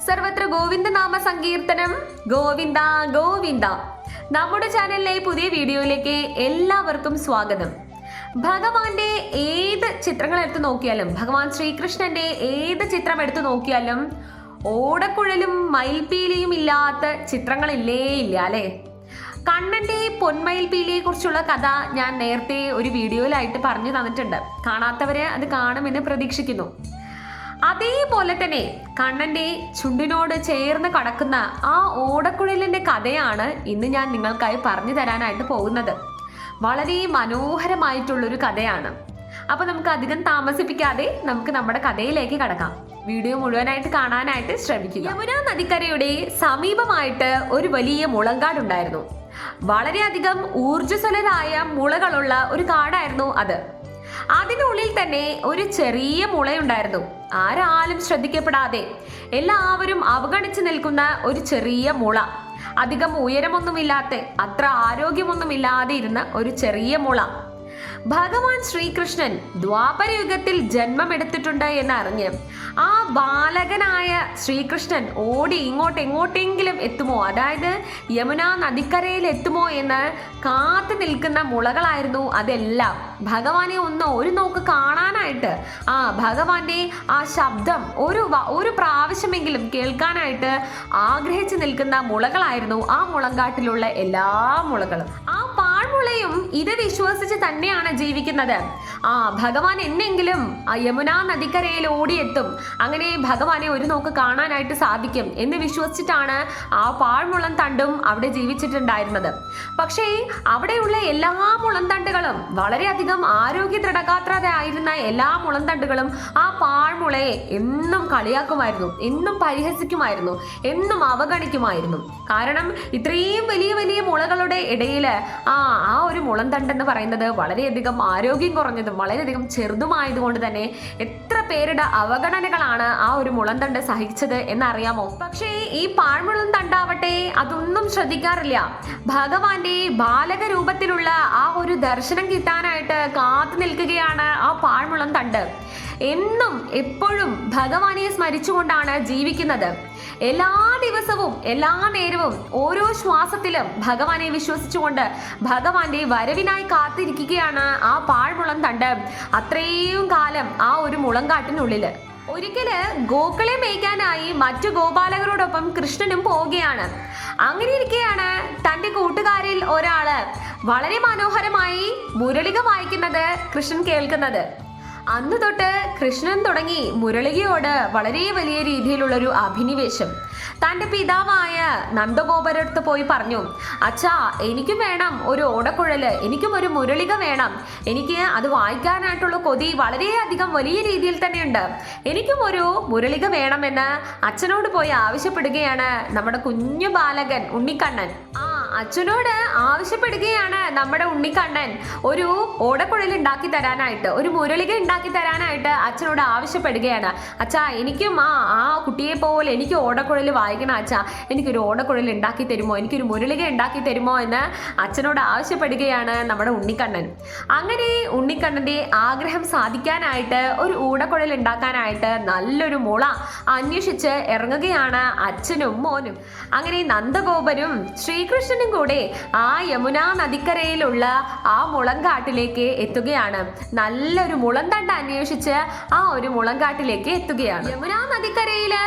സർവത്ര ഗോവിന്ദ നാമ സങ്കീർത്തനം. ഗോവിന്ദ ഗോവിന്ദ. നമ്മുടെ ചാനലിലെ പുതിയ വീഡിയോയിലേക്ക് എല്ലാവർക്കും സ്വാഗതം. ഭഗവാന്റെ ഏത് ചിത്രങ്ങൾ എടുത്തു നോക്കിയാലും, ഭഗവാൻ ശ്രീകൃഷ്ണന്റെ ഏത് ചിത്രം എടുത്തു നോക്കിയാലും ഓടക്കുഴലും മയിൽപീലിയും ഇല്ലാത്ത ചിത്രങ്ങളില്ലേ ഇല്ല അല്ലേ? കണ്ണന്റെ പൊന്മയിൽപീലിയെ കുറിച്ചുള്ള കഥ ഞാൻ നേരത്തെ ഒരു വീഡിയോയിലായിട്ട് പറഞ്ഞു തന്നിട്ടുണ്ട്. കാണാത്തവര് അത് കാണുമെന്ന് പ്രതീക്ഷിക്കുന്നു. അതേപോലെ തന്നെ കണ്ണന്റെ ചുണ്ടിനോട് ചേർന്ന് കടക്കുന്ന ആ ഓടക്കുഴലിന്റെ കഥയാണ് ഇന്ന് ഞാൻ നിങ്ങൾക്കായി പറഞ്ഞു തരാനായിട്ട് പോകുന്നത്. വളരെ മനോഹരമായിട്ടുള്ളൊരു കഥയാണ്. അപ്പൊ നമുക്ക് അധികം താമസിപ്പിക്കാതെ നമുക്ക് നമ്മുടെ കഥയിലേക്ക് കടക്കാം. വീഡിയോ മുഴുവനായിട്ട് കാണാനായിട്ട് ശ്രമിക്കുക. യമുനാ നദിക്കരയുടെ സമീപമായിട്ട് ഒരു വലിയ മുളങ്കാടുണ്ടായിരുന്നു. വളരെയധികം ഊർജ്ജസ്വലരായ മുളകളുള്ള ഒരു കാടായിരുന്നു അത്. അതിനുള്ളിൽ തന്നെ ഒരു ചെറിയ മുളയുണ്ടായിരുന്നു. ആരാലും ശ്രദ്ധിക്കപ്പെടാതെ എല്ലാവരും അവഗണിച്ചു നിൽക്കുന്ന ഒരു ചെറിയ മുള. അധികം ഉയരമൊന്നുമില്ലാത്ത, അത്ര ആരോഗ്യമൊന്നുമില്ലാതെ ഇരുന്ന ഒരു ചെറിയ മുള. ഭഗവാൻ ശ്രീകൃഷ്ണൻ ദ്വാപരയുഗത്തിൽ ജന്മമെടുത്തിട്ടുണ്ട് എന്നറിഞ്ഞ് ആ ബാലകനായ ശ്രീകൃഷ്ണൻ ഓടി എങ്ങോട്ടെങ്കിലും എത്തുമോ, അതായത് യമുനാ നദിക്കരയിൽ എത്തുമോ എന്ന് കാത്തു നിൽക്കുന്ന മുളകളായിരുന്നു അതെല്ലാം. ഭഗവാനെ ഒരു നോക്ക് കാണാനായിട്ട്, ഭഗവാന്റെ ആ ശബ്ദം ഒരു പ്രാവശ്യമെങ്കിലും കേൾക്കാനായിട്ട് ആഗ്രഹിച്ചു നിൽക്കുന്ന മുളകളായിരുന്നു ആ മുളങ്കാട്ടിലുള്ള എല്ലാ മുളകളും. ആ പാഴ്മുളയും ഇത് വിശ്വസിച്ച് തന്നെയാണ് ജീവിക്കുന്നത്. ഭഗവാൻ എന്നെങ്കിലും യമുനാ നദിക്കരയിൽ ഓടിയെത്തും, അങ്ങനെ ഭഗവാനെ ഒരു നോക്ക് കാണാനായിട്ട് സാധിക്കും എന്ന് വിശ്വസിച്ചിട്ടാണ് ആ പാഴ്മുളം തണ്ടും അവിടെ ജീവിച്ചിട്ടുണ്ടായിരുന്നത്. പക്ഷേ അവിടെയുള്ള എല്ലാ മുളന്തണ്ടുകളും, വളരെയധികം ആരോഗ്യ ദൃഢഗാത്രരായിരുന്ന എല്ലാ മുളന്തണ്ടുകളും ആ പാഴ്മുളയെ എന്നും കളിയാക്കുമായിരുന്നു, എന്നും പരിഹസിക്കുമായിരുന്നു, എന്നും അവഗണിക്കുമായിരുന്നു. കാരണം ഇത്രയും വലിയ വലിയ മുളകളുടെ ഇടയിൽ ആ ഒരു മുളന്തണ്ടെന്ന് പറയുന്നത് വളരെയധികം ആരോഗ്യം കുറഞ്ഞതും വളരെയധികം ചെറുതുമായതുകൊണ്ട് തന്നെ എത്ര പേരുടെ അവഗണനകളാണ് ആ ഒരു മുളന്തണ്ട് സഹിച്ചത് എന്നറിയാമോ? പക്ഷേ ഈ പാഴ്മുളം തണ്ടാവട്ടെ അതൊന്നും ശ്രദ്ധിക്കാറില്ല. ഭഗവാന്റെ ബാലക രൂപത്തിലുള്ള ആ ഒരു ദർശനം കിട്ടാനായിട്ട് കാത്തു നിൽക്കുകയാണ് ആ പാഴ്മുളം തണ്ട്. എന്നും എപ്പോഴും ഭഗവാനെ സ്മരിച്ചുകൊണ്ടാണ് ജീവിക്കുന്നത്. എല്ലാ ദിവസവും എല്ലാ നേരവും ഓരോ ശ്വാസത്തിലും ഭഗവാനെ വിശ്വസിച്ചുകൊണ്ട് ഭഗവാന്റെ വരവിനായി കാത്തിരിക്കുകയാണ് ആ പാഴ്മുളം തണ്ട് അത്രയും കാലം ആ ഒരു മുളങ്കാട്ടിനുള്ളില്. ഒരിക്കല് ഗോക്കളെ മേയ്ക്കാനായി മറ്റു ഗോപാലകരോടൊപ്പം കൃഷ്ണനും പോവുകയാണ്. അങ്ങനെ ഇരിക്കെയാണ് തന്റെ കൂട്ടുകാരിൽ ഒരാള് വളരെ മനോഹരമായി മുരളിക വായിക്കുന്നത് കൃഷ്ണൻ കേൾക്കുന്നത്. അന്ന് തൊട്ട് കൃഷ്ണൻ തുടങ്ങി മുരളികയോട് വളരെ വലിയ രീതിയിലുള്ളൊരു അഭിനിവേശം. തൻ്റെ പിതാവായ നന്ദഗോപരടുത്ത് പോയി പറഞ്ഞു, അച്ഛാ എനിക്കും വേണം ഒരു ഓടക്കുഴല്, എനിക്കും ഒരു മുരളിക വേണം, എനിക്ക് അത് വായിക്കാനായിട്ടുള്ള കൊതി വളരെയധികം വലിയ രീതിയിൽ തന്നെയുണ്ട്, എനിക്കും ഒരു മുരളിക വേണമെന്ന് അച്ഛനോട് പോയി ആവശ്യപ്പെടുകയാണ് നമ്മുടെ കുഞ്ഞു ബാലകൻ ഉണ്ണിക്കണ്ണൻ. അച്ഛനോട് ആവശ്യപ്പെടുകയാണ് നമ്മുടെ ഉണ്ണിക്കണ്ണൻ ഒരു ഓടക്കുഴൽ ഉണ്ടാക്കി തരാനായിട്ട്, ഒരു മുരളിക ഉണ്ടാക്കി തരാനായിട്ട് അച്ഛനോട് ആവശ്യപ്പെടുകയാണ്. അച്ഛാ എനിക്കും ആ കുട്ടിയെ പോലെ എനിക്ക് ഓടക്കുഴൽ വായിക്കണം അച്ഛാ, എനിക്കൊരു ഓടക്കുഴൽ ഉണ്ടാക്കി തരുമോ, എനിക്കൊരു മുരളിക ഉണ്ടാക്കി തരുമോ എന്ന് അച്ഛനോട് ആവശ്യപ്പെടുകയാണ് നമ്മുടെ ഉണ്ണിക്കണ്ണൻ. അങ്ങനെ ഉണ്ണിക്കണ്ണന്റെ ആഗ്രഹം സാധിക്കാനായിട്ട് ഒരു ഓടക്കുഴൽ ഉണ്ടാക്കാനായിട്ട് നല്ലൊരു മുള അന്വേഷിച്ച് ഇറങ്ങുകയാണ് അച്ഛനും മോനും. അങ്ങനെ നന്ദഗോപനും ശ്രീകൃഷ്ണനും കൂടെ ആ യമുനാ നദിക്കരയിലുള്ള ആ മുളങ്കാട്ടിലേക്ക് എത്തുകയാണ്. നല്ലൊരു മുളന്തണ്ട് അന്വേഷിച്ച് ആ ഒരു മുളങ്കാട്ടിലേക്ക് എത്തുകയാണ്. യമുനാ നദിക്കരയില്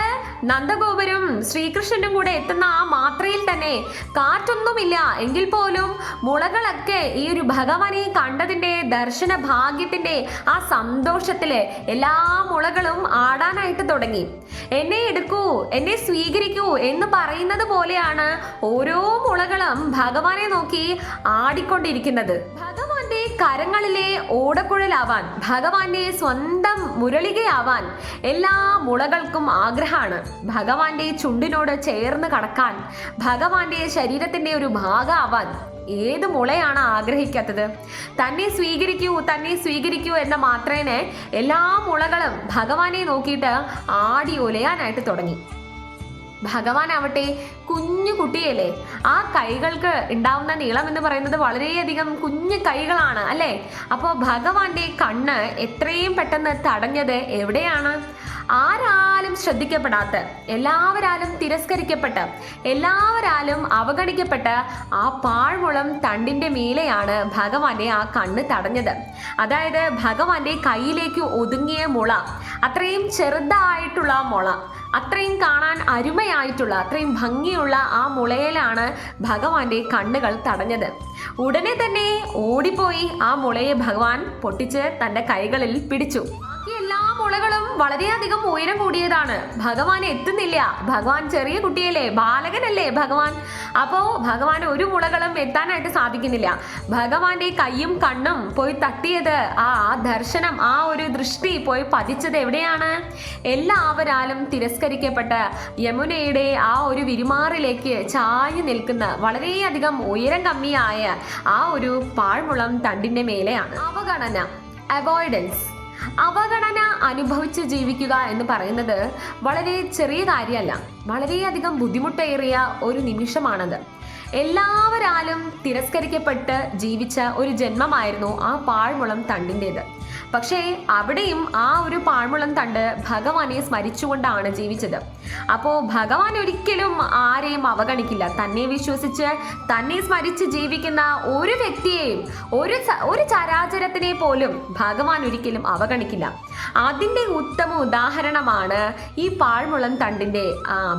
നന്ദഗോപരും ശ്രീകൃഷ്ണനും കൂടെ എത്തുന്ന ആ മാത്രയിൽ തന്നെ കാറ്റൊന്നുമില്ല എങ്കിൽ പോലും മുളകളൊക്കെ ഈ ഒരു ഭഗവാനെ കണ്ടതിന്റെ ദർശന ഭാഗ്യത്തിന്റെ ആ സന്തോഷത്തില് എല്ലാ മുളകളും ആടാനായിട്ട് തുടങ്ങി. എന്നെ എടുക്കൂ, എന്നെ സ്വീകരിക്കൂ എന്ന് പറയുന്നത് പോലെയാണ് ഓരോ മുളകളും ഭഗവാനെ നോക്കി ആടിക്കൊണ്ടിരിക്കുന്നത്. ഭഗവാന്റെ കരങ്ങളിലെ ഓടക്കുഴലാവാൻ, ഭഗവാന്റെ സ്വന്തം മുരളികയാവാൻ എല്ലാ മുളകൾക്കും ആഗ്രഹമാണ്. ഭഗവാന്റെ ചുണ്ടിനോട് ചേർന്ന് കടക്കാൻ, ഭഗവാന്റെ ശരീരത്തിന്റെ ഒരു ഭാഗമാവാൻ ഏത് മുളയാണ് ആഗ്രഹിക്കാത്തത്? തന്നെ സ്വീകരിക്കൂ, തന്നെ സ്വീകരിക്കൂ എന്ന മാത്രേനെ എല്ലാ മുളകളും ഭഗവാനെ നോക്കിയിട്ട് ആടി ഒലയാനായിട്ട് തുടങ്ങി. ഭഗവാൻ ആവട്ടെ കുഞ്ഞു കുട്ടിയല്ലേ, ആ കൈകൾക്ക് ഉണ്ടാവുന്ന നീളം എന്ന് പറയുന്നത് വളരെയധികം കുഞ്ഞു കൈകളാണ് അല്ലേ? അപ്പോൾ ഭഗവാന്റെ കണ്ണ് എത്രയും പെട്ടെന്ന് തടഞ്ഞത് എവിടെയാണ്? ആരാലും ശ്രദ്ധിക്കപ്പെടാത്ത, എല്ലാവരാലും തിരസ്കരിക്കപ്പെട്ട, എല്ലാവരാലും അവഗണിക്കപ്പെട്ട ആ പാഴ്മുളം തണ്ടിന്റെ മേലെയാണ് ഭഗവാന്റെ ആ കണ്ണ് തടഞ്ഞത്. അതായത് ഭഗവാന്റെ കയ്യിലേക്ക് ഒതുങ്ങിയ മുള, അത്രയും ചെറുതായിട്ടുള്ള മുള, അത്രയും കാണാൻ അരുമയായിട്ടുള്ള, അത്രയും ഭംഗിയുള്ള ആ മുളയിലാണ് ഭഗവാന്റെ കണ്ണുകൾ തടഞ്ഞത്. ഉടനെ തന്നെ ഓടിപ്പോയി ആ മുളയെ ഭഗവാൻ പൊട്ടിച്ച് തന്റെ കൈകളിൽ പിടിച്ചു. എല്ലാ മുളകളും വളരെയധികം ഉയരം കൂടിയതാണ്. ഭഗവാൻ എത്തുന്നില്ല. ഭഗവാൻ ചെറിയ കുട്ടിയല്ലേ, ബാലകനല്ലേ ഭഗവാൻ. അപ്പോ ഭഗവാൻ ഒരു മുളകളും എത്താനായിട്ട് സാധിക്കുന്നില്ല. ഭഗവാന്റെ കയ്യും കണ്ണും പോയി തട്ടിയത്, ആ ദർശനം, ആ ഒരു ദൃഷ്ടി പോയി പതിച്ചത് എവിടെയാണ്? എല്ലാവരാലും തിരസ്കരിക്കപ്പെട്ട യമുനയുടെ ആ ഒരു വിരുമാറിലേക്ക് ചാഞ്ഞു നിൽക്കുന്ന വളരെയധികം ഉയരം കമ്മിയായ ആ ഒരു പാഴ്മുളം തണ്ടിന്റെ മേലെയാണ്. അവഗണന, അവോയ്ഡൻസ്. അവഗണന അനുഭവിച്ച് ജീവിക്കുക എന്ന് പറയുന്നത് വളരെ ചെറിയ കാര്യമല്ല, വളരെയധികം ബുദ്ധിമുട്ടേറിയ ഒരു നിമിഷമാണത്. എല്ലാവരാലും തിരസ്കരിക്കപ്പെട്ട് ജീവിച്ച ഒരു ജന്മമായിരുന്നു ആ പാഴ്മുളം തണ്ടിൻ്റെത്. പക്ഷേ അവിടെയും ആ ഒരു പാഴ്മുളം തണ്ട് ഭഗവാനെ സ്മരിച്ചുകൊണ്ടാണ് ജീവിച്ചത്. അപ്പോൾ ഭഗവാൻ ഒരിക്കലും ആരെയും അവഗണിക്കില്ല. തന്നെ വിശ്വസിച്ച് തന്നെ സ്മരിച്ച് ജീവിക്കുന്ന ഒരു വ്യക്തിയെയും ഒരു ചരാചരത്തിനെ പോലും ഭഗവാൻ ഒരിക്കലും അവഗണിക്കില്ല. അതിൻ്റെ ഉത്തമ ഉദാഹരണമാണ് ഈ പാഴ്മുളം തണ്ടിൻ്റെ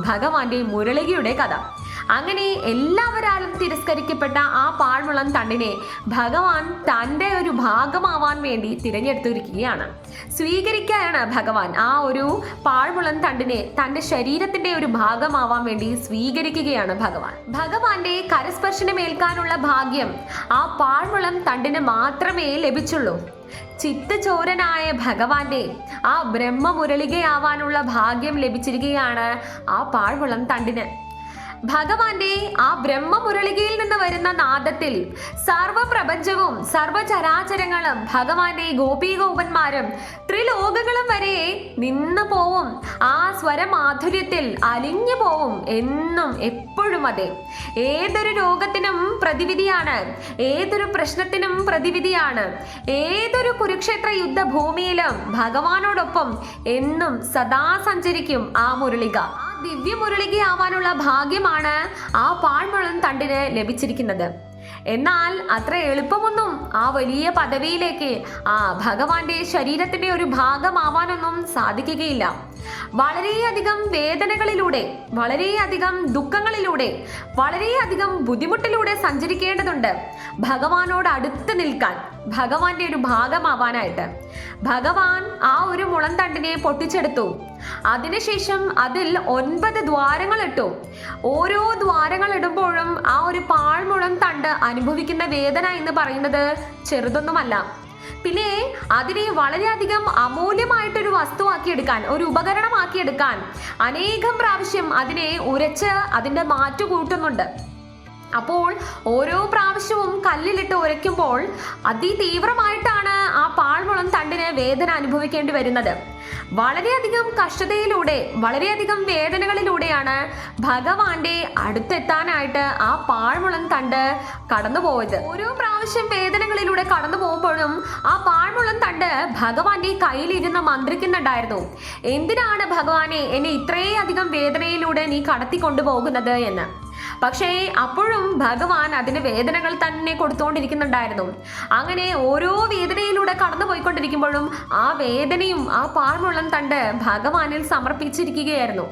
ഭഗവാന്റെ മുരളികയുടെ കഥ. അങ്ങനെ എല്ലാവരാലും തിരസ്കരിക്കപ്പെട്ട ആ പാഴ്മുളം തണ്ടിനെ ഭഗവാൻ തൻ്റെ ഒരു ഭാഗമാവാൻ വേണ്ടി തിരഞ്ഞെടുത്തിരിക്കുകയാണ്, സ്വീകരിക്കുകയാണ്. ഭഗവാൻ ആ ഒരു പാഴ്മുളം തണ്ടിനെ തൻ്റെ ശരീരത്തിൻ്റെ ഒരു ഭാഗമാവാൻ വേണ്ടി സ്വീകരിക്കുകയാണ് ഭഗവാൻ. ഭഗവാന്റെ കരസ്പർശനമേൽക്കാനുള്ള ഭാഗ്യം ആ പാഴ്മുളം തണ്ടിന് മാത്രമേ ലഭിച്ചുള്ളൂ. ചിത്തചോരനായ ഭഗവാന്റെ ആ ബ്രഹ്മമുരളികയാവാനുള്ള ഭാഗ്യം ലഭിച്ചിരിക്കുകയാണ് ആ പാഴ്മുളം തണ്ടിന്. ഭഗവാന്റെ ആ ബ്രഹ്മമുരളികയിൽ നിന്ന് വരുന്ന നാദത്തിൽ സർവപ്രപഞ്ചവും സർവചരാചരങ്ങളും ഭഗവാന്റെ ഗോപീഗോപന്മാരും ത്രിലോകങ്ങളും വരെ നിന്നു പോവും. ആ സ്വരമാധുര്യത്തിൽ അലിഞ്ഞു പോവും. എന്നും എപ്പോഴും അതെ. ഏതൊരു രോഗത്തിനും പ്രതിവിധിയാണ്, ഏതൊരു പ്രശ്നത്തിനും പ്രതിവിധിയാണ്. ഏതൊരു കുരുക്ഷേത്ര യുദ്ധഭൂമിയിലും ഭഗവാനോടൊപ്പം എന്നും സദാ സഞ്ചരിക്കും ആ മുരളിക. ദിവ്യമുരളികയാവാനുള്ള ഭാഗ്യമാണ് ആ പാഴ്മുളം തണ്ടിന് ലഭിച്ചിരിക്കുന്നത്. എന്നാൽ അത്ര എളുപ്പമൊന്നും ആ വലിയ പദവിയിലേക്ക് ആ ഭഗവാന്റെ ശരീരത്തിന്റെ ഒരു ഭാഗമാവാനൊന്നും സാധിക്കുകയില്ല. വളരെയധികം വേദനകളിലൂടെ, വളരെയധികം ദുഃഖങ്ങളിലൂടെ, വളരെയധികം ബുദ്ധിമുട്ടിലൂടെ സഞ്ചരിക്കേണ്ടതുണ്ട് ഭഗവാനോട് അടുത്ത് നിൽക്കാൻ, ഭഗവാന്റെ ഒരു ഭാഗമാവാനായിട്ട്. ഭഗവാൻ ആ ഒരു മുളം തണ്ടിനെ പൊട്ടിച്ചെടുത്തു. അതിനുശേഷം അതിൽ 9 ദ്വാരങ്ങൾ ഇട്ടു. ഓരോ ദ്വാരങ്ങൾ ഇടുമ്പോഴും ആ ഒരു പാഴ്മുളം തണ്ട് അനുഭവിക്കുന്ന വേദന എന്ന് പറയുന്നത് ചെറുതൊന്നുമല്ല. പിന്നെ അതിനെ വളരെയധികം അമൂല്യമായിട്ടൊരു വസ്തുവാക്കിയെടുക്കാൻ, ഒരു ഉപകരണമാക്കിയെടുക്കാൻ അനേകം പ്രാവശ്യം അതിനെ ഉരച്ച് അതിൻ്റെ മാറ്റു കൂട്ടുന്നുണ്ട്. അപ്പോൾ ഓരോ പ്രാവശ്യവും കല്ലിലിട്ട് ഉരയ്ക്കുമ്പോൾ അതിതീവ്രമായിട്ടാണ് ആ പാഴ്മുളം തണ്ടിന് വേദന അനുഭവിക്കേണ്ടി വരുന്നത്. വളരെയധികം കഷ്ടതയിലൂടെ, വളരെയധികം വേദനകളിലൂടെയാണ് ഭഗവാന്റെ അടുത്തെത്താനായിട്ട് ആ പാഴ്മുളം തണ്ട് കടന്നുപോയത്. ഓരോ പ്രാവശ്യം വേദനകളിലൂടെ കടന്നു പോകുമ്പോഴും ആ പാഴ്മുളം തണ്ട് ഭഗവാന്റെ കയ്യിലിരുന്ന് മന്ത്രിക്കുന്നുണ്ടായിരുന്നു. എന്തിനാണ് ഭഗവാനെ എന്നെ ഇത്രയധികം വേദനയിലൂടെ നീ കടത്തിക്കൊണ്ടുപോകുന്നത് എന്ന്. പക്ഷേ അപ്പോഴും ഭഗവാൻ അതിന് വേദനകൾ തന്നെ കൊടുത്തുകൊണ്ടിരിക്കുന്നുണ്ടായിരുന്നു. അങ്ങനെ ഓരോ വേദനയിലൂടെ കടന്നു പോയിക്കൊണ്ടിരിക്കുമ്പോഴും ആ വേദനയും ആ പാഴ്മുളം തണ്ട് ഭഗവാനിൽ സമർപ്പിച്ചിരിക്കുകയായിരുന്നു.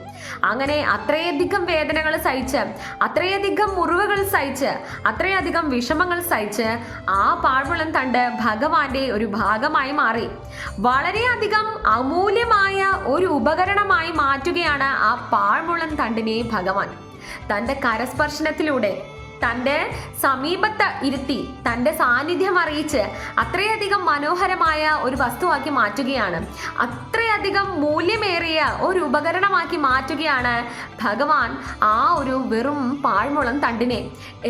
അങ്ങനെ അത്രയധികം വേദനകൾ സഹിച്ച്, അത്രയധികം മുറിവുകൾ സഹിച്ച്, അത്രയധികം വിഷമങ്ങൾ സഹിച്ച് ആ പാഴ്മുളം തണ്ട് ഭഗവാന്റെ ഒരു ഭാഗമായി മാറി. വളരെയധികം അമൂല്യമായ ഒരു ഉപകരണമായി മാറ്റുകയാണ് ആ പാഴ്മുളം തണ്ടിനെ ഭഗവാൻ. തൻ്റെ കരസ്പർശനത്തിലൂടെ, തൻ്റെ സമീപത്ത് ഇരുത്തി, തൻ്റെ സാന്നിധ്യം അറിയിച്ച് അത്രയധികം മനോഹരമായ ഒരു വസ്തുവാക്കി മാറ്റുകയാണ്. അത്രയധികം മൂല്യമേറിയ ഒരു ഉപകരണമാക്കി മാറ്റുകയാണ് ഭഗവാൻ ആ ഒരു വെറും പാഴ്മുളം തണ്ടിനെ.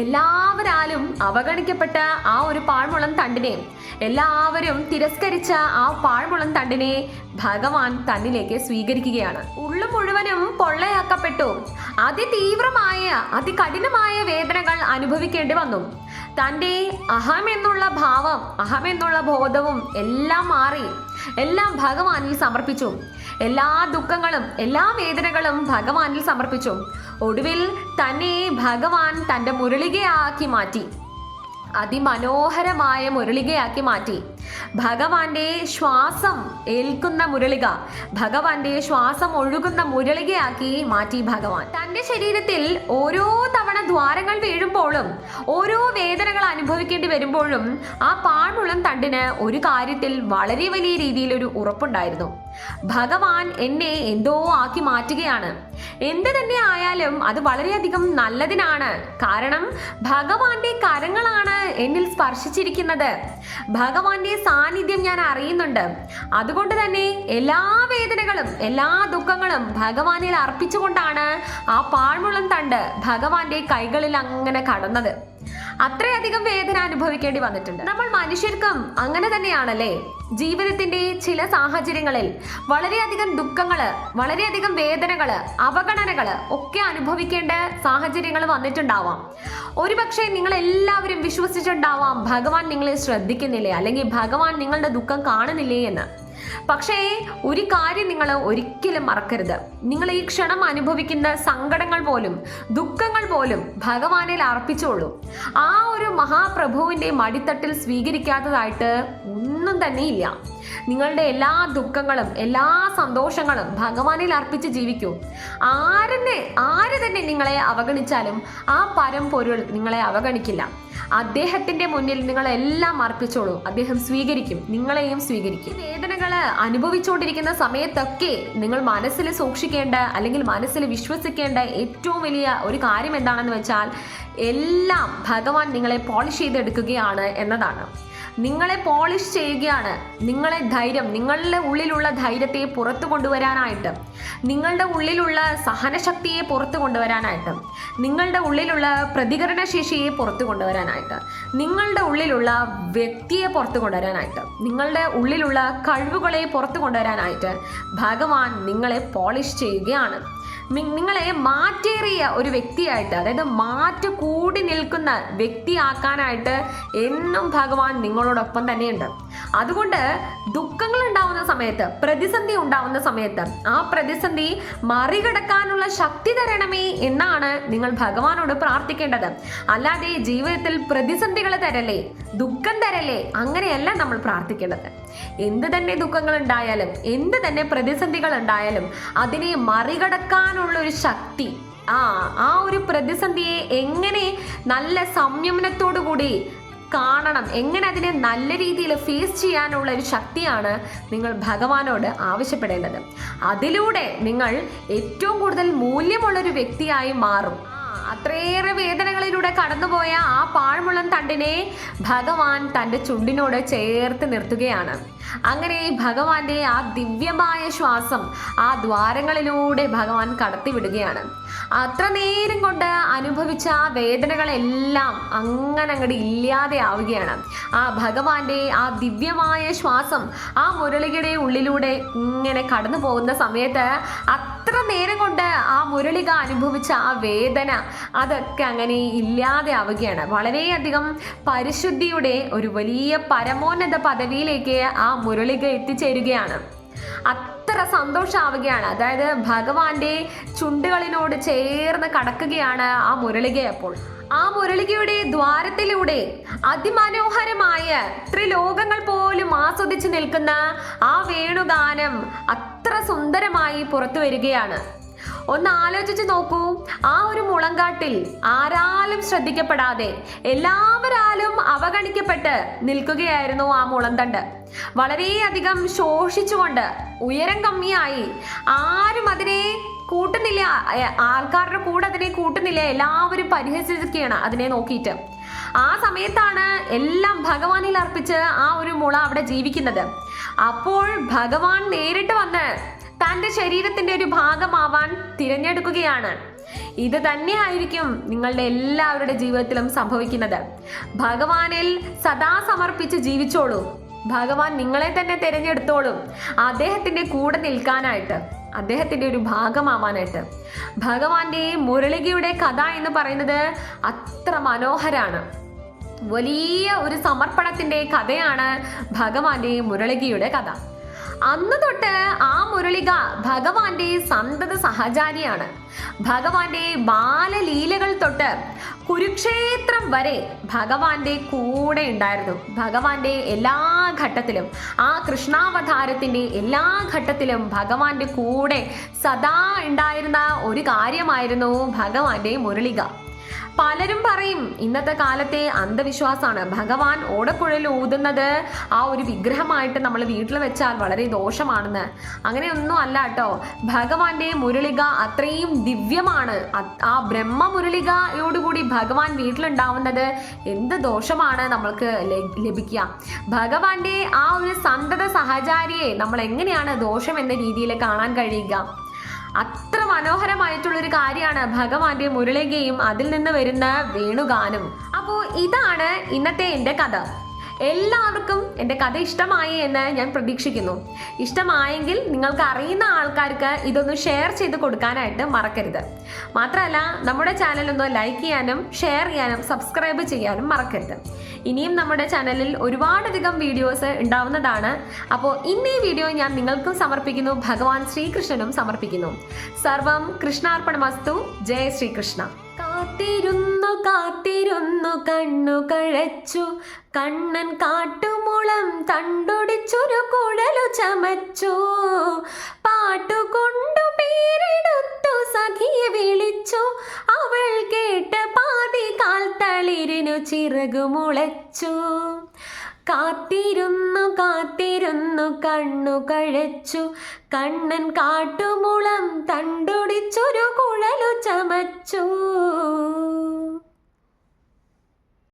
എല്ലാവരാലും അവഗണിക്കപ്പെട്ട ആ ഒരു പാഴ്മുളം തണ്ടിനെ, എല്ലാവരും തിരസ്കരിച്ച ആ പാഴ്മുളം തണ്ടിനെ ഭഗവാൻ തന്നിലേക്ക് സ്വീകരിക്കുകയാണ്. ഉള്ളു മുഴുവനും പൊള്ളയാക്കപ്പെട്ടു. അതിതീവ്രമായ, അതികഠിനമായ വേദനകൾ അനുഭവിക്കേണ്ടി വന്നു. തൻ്റെ അഹം എന്നുള്ള ഭാവം, അഹം എന്നുള്ള ബോധവും എല്ലാം മാറി എല്ലാം ഭഗവാനിൽ സമർപ്പിച്ചു. എല്ലാ ദുഃഖങ്ങളും എല്ലാ വേദനകളും ഭഗവാനിൽ സമർപ്പിച്ചു. ഒടുവിൽ തന്നെ ഭഗവാൻ തൻ്റെ മുരളികയാക്കി മാറ്റി, അതിമനോഹരമായ മുരളികയാക്കി മാറ്റി. ഭഗവാന്റെ ശ്വാസം ഏൽക്കുന്ന മുരളിക, ഭഗവാന്റെ ശ്വാസം ഒഴുകുന്ന മുരളികയാക്കി മാറ്റി ഭഗവാൻ. തൻ്റെ ശരീരത്തിൽ ഓരോ തവണ ദ്വാരങ്ങൾ വീഴുമ്പോഴും ഓരോ വേദനകൾ അനുഭവിക്കേണ്ടി വരുമ്പോഴും ആ പാഴ്മുളം തണ്ടിന് ഒരു കാര്യത്തിൽ വളരെ വലിയ രീതിയിൽ ഒരു ഉറപ്പുണ്ടായിരുന്നു. ഭഗവാൻ എന്നെ എന്തോ ആക്കി മാറ്റുകയാണ്. എന്ത് തന്നെ ആയാലും അത് വളരെയധികം നല്ലതിനാണ്. കാരണം ഭഗവാന്റെ കരങ്ങളാണ് എന്നിൽ സ്പർശിച്ചിരിക്കുന്നത്. ഭഗവാന്റെ സാന്നിധ്യം ഞാൻ അറിയുന്നുണ്ട്. അതുകൊണ്ട് തന്നെ എല്ലാ വേദനകളും എല്ലാ ദുഃഖങ്ങളും ഭഗവാനിൽ അർപ്പിച്ചുകൊണ്ടാണ് ആ പാഴ്മുളം തണ്ട് ഭഗവാന്റെ കൈകളിൽ അങ്ങനെ കടന്നത്. അത്രയധികം വേദന അനുഭവിക്കേണ്ടി വന്നിട്ടുണ്ട്. നമ്മൾ മനുഷ്യർക്കും അങ്ങനെ തന്നെയാണല്ലേ? ജീവിതത്തിന്റെ ചില സാഹചര്യങ്ങളിൽ വളരെയധികം ദുഃഖങ്ങള്, വളരെയധികം വേദനകള്, അവഗണനകള് ഒക്കെ അനുഭവിക്കേണ്ട സാഹചര്യങ്ങൾ വന്നിട്ടുണ്ടാവാം. ഒരുപക്ഷെ നിങ്ങൾ എല്ലാവരും വിശ്വസിച്ചിട്ടുണ്ടാവാം ഭഗവാൻ നിങ്ങളെ ശ്രദ്ധിക്കുന്നില്ലേ, അല്ലെങ്കിൽ ഭഗവാൻ നിങ്ങളുടെ ദുഃഖം കാണുന്നില്ലേ എന്ന്. പക്ഷേ ഒരു കാര്യം നിങ്ങൾ ഒരിക്കലും മറക്കരുത്. നിങ്ങൾ ഈ ക്ഷണം അനുഭവിക്കുന്ന സങ്കടങ്ങൾ പോലും ദുഃഖങ്ങൾ പോലും ഭഗവാനിൽ അർപ്പിച്ചോളൂ. ആ ഒരു മഹാപ്രഭുവിന്റെ മടിത്തട്ടിൽ സ്വീകരിക്കാത്തതായിട്ട് ഒന്നും തന്നെ ഇല്ല. നിങ്ങളുടെ എല്ലാ ദുഃഖങ്ങളും എല്ലാ സന്തോഷങ്ങളും ഭഗവാനിൽ അർപ്പിച്ച് ജീവിക്കൂ. ആര് തന്നെ നിങ്ങളെ അവഗണിച്ചാലും ആ പരമ്പൊരുൾ നിങ്ങളെ അവഗണിക്കില്ല. അദ്ദേഹത്തിന്റെ മുന്നിൽ നിങ്ങളെല്ലാം അർപ്പിച്ചോളൂ. അദ്ദേഹം സ്വീകരിക്കും, നിങ്ങളെയും സ്വീകരിക്കും. വേദനകള് അനുഭവിച്ചുകൊണ്ടിരിക്കുന്ന സമയത്തൊക്കെ നിങ്ങൾ മനസ്സിൽ സൂക്ഷിക്കേണ്ട അല്ലെങ്കിൽ മനസ്സിൽ വിശ്വസിക്കേണ്ട ഏറ്റവും വലിയ ഒരു കാര്യം എന്താണെന്ന് വെച്ചാൽ, എല്ലാം ഭഗവാൻ നിങ്ങളെ പോളിഷ് ചെയ്തെടുക്കുകയാണ് എന്നതാണ്. നിങ്ങളെ പോളിഷ് ചെയ്യുകയാണ്. നിങ്ങളുടെ ഉള്ളിലുള്ള ധൈര്യത്തെ പുറത്തു കൊണ്ടുവരാനായിട്ട്, നിങ്ങളുടെ ഉള്ളിലുള്ള സഹനശക്തിയെ പുറത്തു കൊണ്ടുവരാനായിട്ട്, നിങ്ങളുടെ ഉള്ളിലുള്ള പ്രതികരണ ശേഷിയെ പുറത്തു കൊണ്ടുവരാനായിട്ട്, നിങ്ങളുടെ ഉള്ളിലുള്ള വ്യക്തിയെ പുറത്തു കൊണ്ടുവരാനായിട്ട്, നിങ്ങളുടെ ഉള്ളിലുള്ള കഴിവുകളെ പുറത്തു കൊണ്ടുവരാനായിട്ട് ഭഗവാൻ നിങ്ങളെ പോളിഷ് ചെയ്യുകയാണ്. നിങ്ങളെ മാറ്റേറിയ ഒരു വ്യക്തിയായിട്ട്, അതായത് മാറ്റ് കൂടി നിൽക്കുന്ന വ്യക്തിയാക്കാനായിട്ട് എന്നും ഭഗവാൻ നിങ്ങളോടൊപ്പം തന്നെയുണ്ട്. അതുകൊണ്ട് ദുഃഖങ്ങൾ ഉണ്ടാവുന്ന സമയത്ത്, പ്രതിസന്ധി ഉണ്ടാവുന്ന സമയത്ത് ആ പ്രതിസന്ധി മറികടക്കാനുള്ള ശക്തി തരണമേ എന്നാണ് നിങ്ങൾ ഭഗവാനോട് പ്രാർത്ഥിക്കേണ്ടത്. അല്ലാതെ ജീവിതത്തിൽ പ്രതിസന്ധികൾ തരല്ലേ, ദുഃഖം തരല്ലേ, അങ്ങനെയല്ല നമ്മൾ പ്രാർത്ഥിക്കേണ്ടത്. എന്ത് തന്നെ ദുഃഖങ്ങൾ ഉണ്ടായാലും എന്ത് തന്നെ പ്രതിസന്ധികൾ ഉണ്ടായാലും അതിനെ മറികടക്കാനുള്ള ഒരു ശക്തി, ആ ഒരു പ്രതിസന്ധിയെ എങ്ങനെ നല്ല സംയമനത്തോടു കൂടി കാണണം, എങ്ങനെ അതിനെ നല്ല രീതിയിൽ ഫേസ് ചെയ്യാനുള്ള ഒരു ശക്തിയാണ് നിങ്ങൾ ഭഗവാനോട് ആവശ്യപ്പെടേണ്ടത്. അതിലൂടെ നിങ്ങൾ ഏറ്റവും കൂടുതൽ മൂല്യമുള്ളൊരു വ്യക്തിയായി മാറും. അത്രയേറെ വേദനകളിലൂടെ കടന്നുപോയ ആ പാഴ്മുളം തണ്ടിനെ ഭഗവാൻ തൻ്റെ ചുണ്ടിനോട് ചേർത്ത് നിർത്തുകയാണ്. അങ്ങനെ ഭഗവാന്റെ ആ ദിവ്യമായ ശ്വാസം ആ ദ്വാരങ്ങളിലൂടെ ഭഗവാൻ കടത്തിവിടുകയാണ്. അത്ര നേരം കൊണ്ട് അനുഭവിച്ച ആ വേദനകളെല്ലാം അങ്ങനെ അങ്ങോട്ട് ഇല്ലാതെ ആവുകയാണ്. ആ ഭഗവാന്റെ ആ ദിവ്യമായ ശ്വാസം ആ മുരളികയുടെ ഉള്ളിലൂടെ ഇങ്ങനെ കടന്നു പോകുന്ന സമയത്ത് അത്ര നേരം കൊണ്ട് ആ മുരളിക അനുഭവിച്ച ആ വേദന അതൊക്കെ അങ്ങനെ ഇല്ലാതെ ആവുകയാണ്. വളരെയധികം പരിശുദ്ധിയുടെ ഒരു വലിയ പരമോന്നത പദവിയിലേക്ക് ആ മുരളിക എത്തിച്ചേരുകയാണ്. അത്ര സന്തോഷമാവുകയാണ്. അതായത് ഭഗവാന്റെ ചുണ്ടുകളിനോട് ചേർന്ന് കടക്കുകയാണ് ആ മുരളിക. അപ്പോൾ ആ മുരളികയുടെ ദ്വാരത്തിലൂടെ അതിമനോഹരമായ ത്രിലോകങ്ങൾ പോലും ആസ്വദിച്ച് നിൽക്കുന്ന ആ വേണുഗാനം അത്ര സുന്ദരമായി പുറത്തു വരികയാണ്. ഒന്ന് ആലോചിച്ച് നോക്കൂ. ആ ഒരു മുളങ്കാട്ടിൽ ആരാലും ശ്രദ്ധിക്കപ്പെടാതെ എല്ലാവരാലും അവഗണിക്കപ്പെട്ട് നിൽക്കുകയായിരുന്നു ആ മുളന്തണ്ട്. വളരെയധികം ശോഷിച്ചുകൊണ്ട് ഉയരം കമ്മിയായി ആരും അതിനെ കൂട്ടുന്നില്ല, ആൾക്കാരുടെ കൂടെ അതിനെ കൂട്ടുന്നില്ല, എല്ലാവരും പരിഹസിക്കുകയാണ് അതിനെ നോക്കിയിട്ട്. ആ സമയത്താണ് എല്ലാം ഭഗവാനിൽ അർപ്പിച്ച് ആ ഒരു മുള അവിടെ ജീവിക്കുന്നത്. അപ്പോൾ ഭഗവാൻ നേരിട്ട് വന്ന് തൻ്റെ ശരീരത്തിന്റെ ഒരു ഭാഗമാവാൻ തിരഞ്ഞെടുക്കുകയാണ്. ഇത് തന്നെയായിരിക്കും നിങ്ങളുടെ എല്ലാവരുടെ ജീവിതത്തിലും സംഭവിക്കുന്നത്. ഭഗവാനിൽ സദാ സമർപ്പിച്ച് ജീവിച്ചോളൂ. ഭഗവാൻ നിങ്ങളെ തന്നെ തിരഞ്ഞെടുത്തോളും അദ്ദേഹത്തിന്റെ കൂടെ നിൽക്കാനായിട്ട്, അദ്ദേഹത്തിന്റെ ഒരു ഭാഗമാവാനായിട്ട്. ഭഗവാന്റെ മുരളികയുടെ കഥ എന്ന് പറയുന്നത് അത്ര മനോഹരാണ്. വലിയ ഒരു സമർപ്പണത്തിന്റെ കഥയാണ് ഭഗവാന്റെ മുരളികയുടെ കഥ. അന്ന് തൊട്ട് ആ മുരളിക ഭഗവാന്റെ സന്തത സഹചാരിയാണ്. ഭഗവാന്റെ ബാലലീലകൾ തൊട്ട് കുരുക്ഷേത്രം വരെ ഭഗവാന്റെ കൂടെ ഉണ്ടായിരുന്നു. ഭഗവാന്റെ എല്ലാ ഘട്ടത്തിലും, ആ കൃഷ്ണാവതാരത്തിന്റെ എല്ലാ ഘട്ടത്തിലും ഭഗവാന്റെ കൂടെ സദാ ഉണ്ടായിരുന്ന ഒരു കാര്യമായിരുന്നു ഭഗവാന്റെ മുരളിക. പലരും പറയും ഇന്നത്തെ കാലത്തെ അന്ധവിശ്വാസമാണ് ഭഗവാൻ ഓടക്കുഴൽ ഊതുന്നത് ആ ഒരു വിഗ്രഹമായിട്ട് നമ്മൾ വീട്ടിൽ വെച്ചാൽ വളരെ ദോഷമാണെന്ന്. അങ്ങനെയൊന്നും അല്ല കേട്ടോ. ഭഗവാന്റെ മുരളിക അത്രയും ദിവ്യമാണ്. ആ ബ്രഹ്മ മുരളികയോടുകൂടി ഭഗവാൻ വീട്ടിലുണ്ടാവുന്നത് എന്ത് ദോഷമാണ് നമ്മൾക്ക് ലഭിക്കുക? ഭഗവാന്റെ ആ ഒരു സന്തത സഹചാരിയെ നമ്മൾ എങ്ങനെയാണ് ദോഷം എന്ന രീതിയിൽ കാണാൻ കഴിയുക? അത്ര മനോഹരമായിട്ടുള്ളൊരു കാര്യമാണ് ഭഗവാന്റെ മുരളികയും അതിൽ നിന്ന് വരുന്ന വേണുഗാനം. അപ്പോൾ ഇതാണ് ഇന്നത്തെ എൻ്റെ കഥ. എല്ലാവർക്കും എൻ്റെ കഥ ഇഷ്ടമായി എന്ന് ഞാൻ പ്രതീക്ഷിക്കുന്നു. ഇഷ്ടമായെങ്കിൽ നിങ്ങൾക്ക് അറിയുന്ന ആൾക്കാർക്ക് ഇതൊന്ന് ഷെയർ ചെയ്ത് കൊടുക്കാനായിട്ട് മറക്കരുത്. മാത്രമല്ല നമ്മുടെ ചാനൽ ഒന്ന് ലൈക്ക് ചെയ്യാനും ഷെയർ ചെയ്യാനും സബ്സ്ക്രൈബ് ചെയ്യാനും മറക്കരുത്. ഇനിയും നമ്മുടെ ചാനലിൽ ഒരുപാടധികം വീഡിയോസ് ഉണ്ടാവുന്നതാണ്. അപ്പോൾ ഇന്ന് ഈ വീഡിയോ ഞാൻ നിങ്ങൾക്കും സമർപ്പിക്കുന്നു, ഭഗവാൻ ശ്രീകൃഷ്ണനും സമർപ്പിക്കുന്നു. സർവം കൃഷ്ണാർപ്പണമസ്തു. ജയ ശ്രീകൃഷ്ണ. കാത്തിരുന്നു കാത്തിരുന്നു കണ്ണു കഴച്ചു, കണ്ണൻ കാട്ടുമുളം തണ്ടൊടിച്ചൊരു കുഴലു ചമച്ചു, പാട്ടുകൊണ്ടു പേരെടുത്തു സഖിയെ വിളിച്ചു, അവൾ കേട്ട പാതി കാൽ തളിരിനു ചിറകുമുളച്ചു. കാത്തിരുന്നു കാത്തിരുന്നു കണ്ണു കഴച്ചു, കണ്ണൻ കാട്ടുമുളം തണ്ടൊടിച്ചൊരു കുഴലു ചമച്ചു.